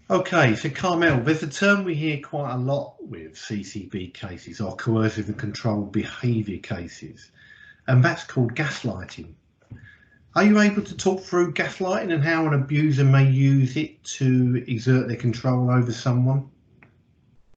Okay, so Carmel, there's a term we hear quite a lot with CCB cases or coercive and controlled behaviour cases, and that's called gaslighting. Are you able to talk through gaslighting and how an abuser may use it to exert their control over someone?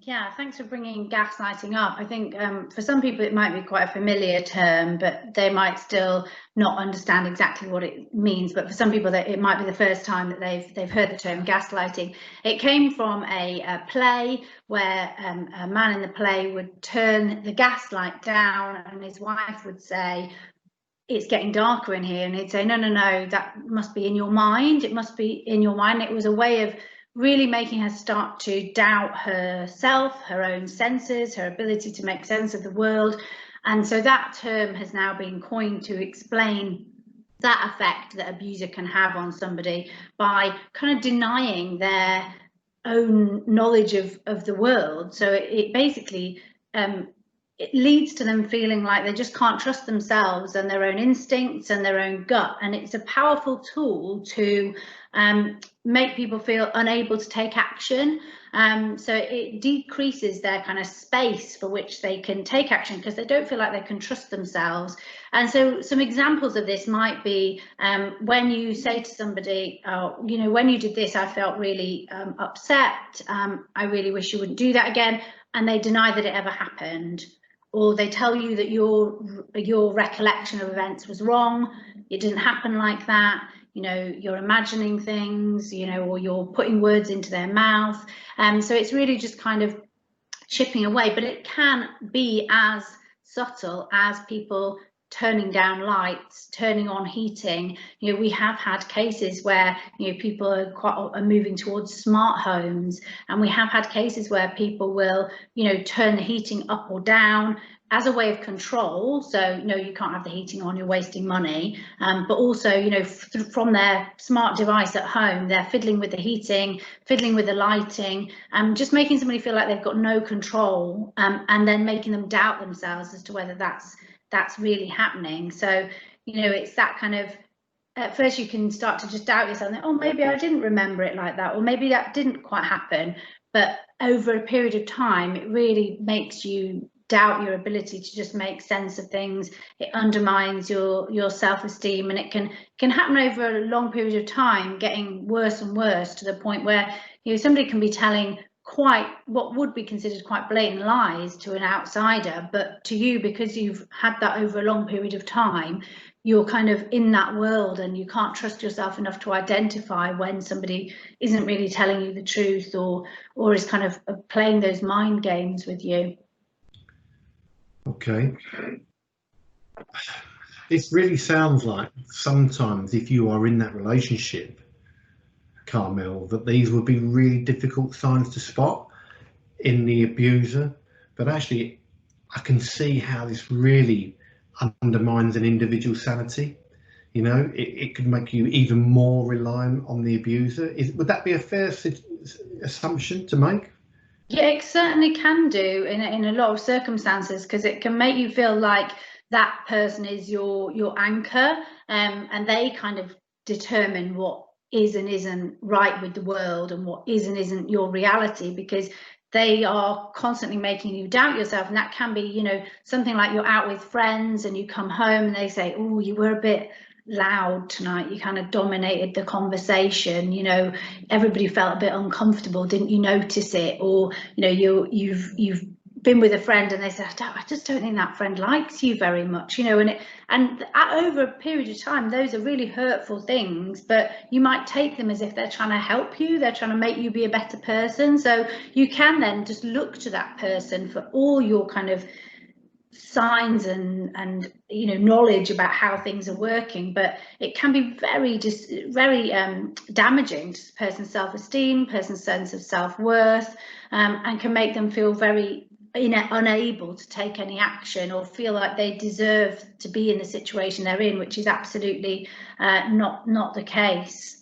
Yeah, thanks for bringing gaslighting up. I think for some people it might be quite a familiar term, but they might still not understand exactly what it means. But for some people, that it might be the first time that they've heard the term gaslighting. It came from a play where a man in the play would turn the gaslight down, and his wife would say, "It's getting darker in here," and he'd say, "No, no, no, that must be in your mind. It must be in your mind." It was a way of really making her start to doubt herself, her own senses, her ability to make sense of the world. And so that term has now been coined to explain that effect that abuser can have on somebody by kind of denying their own knowledge of the world. So it basically it leads to them feeling like they just can't trust themselves and their own instincts and their own gut. And it's a powerful tool to make people feel unable to take action. So it decreases their kind of space for which they can take action because they don't feel like they can trust themselves. And so some examples of this might be when you say to somebody, "Oh, you know, when you did this, I felt really upset. I really wish you wouldn't do that again." And they deny that it ever happened. Or they tell you that your recollection of events was wrong. It didn't happen like that. You know, you're imagining things, you know, or you're putting words into their mouth. So it's really just kind of chipping away, but it can be as subtle as people turning down lights, turning on heating. You know, we have had cases where, you know, people are moving towards smart homes, and we have had cases where people will, you know, turn the heating up or down as a way of control. So, no, you can't have the heating on, you're wasting money. But also, you know, from their smart device at home, they're fiddling with the heating, fiddling with the lighting, just making somebody feel like they've got no control, and then making them doubt themselves as to whether that's really happening. So, you know, it's that kind of, at first you can start to just doubt yourself, and, oh, maybe I didn't remember it like that, or maybe that didn't quite happen. But over a period of time, it really makes you doubt your ability to just make sense of things. It undermines your self-esteem, and it can happen over a long period of time, getting worse and worse to the point where, you know, somebody can be telling quite what would be considered quite blatant lies to an outsider, but to you, because you've had that over a long period of time, you're kind of in that world and you can't trust yourself enough to identify when somebody isn't really telling you the truth, or is kind of playing those mind games with you. Okay. This really sounds like sometimes if you are in that relationship, Carmel, that these would be really difficult signs to spot in the abuser. But actually, I can see how this really undermines an individual's sanity. You know, it could make you even more reliant on the abuser. Would that be a fair assumption to make? Yeah, it certainly can do in a lot of circumstances, because it can make you feel like that person is your anchor, and they kind of determine what is and isn't right with the world, and what is and isn't your reality, because they are constantly making you doubt yourself. And that can be, you know, something like you're out with friends and you come home and they say, "Oh, you were a bit loud tonight, you kind of dominated the conversation, you know, everybody felt a bit uncomfortable, didn't you notice it?" Or, you know, you've been with a friend and they said, I just don't think that friend likes you very much, you know. And over a period of time, those are really hurtful things, but you might take them as if they're trying to help you, they're trying to make you be a better person. So you can then just look to that person for all your kind of signs and you know, knowledge about how things are working, but it can be very damaging to a person's self-esteem, person's sense of self-worth, and can make them feel very unable to take any action, or feel like they deserve to be in the situation they're in, which is absolutely not the case.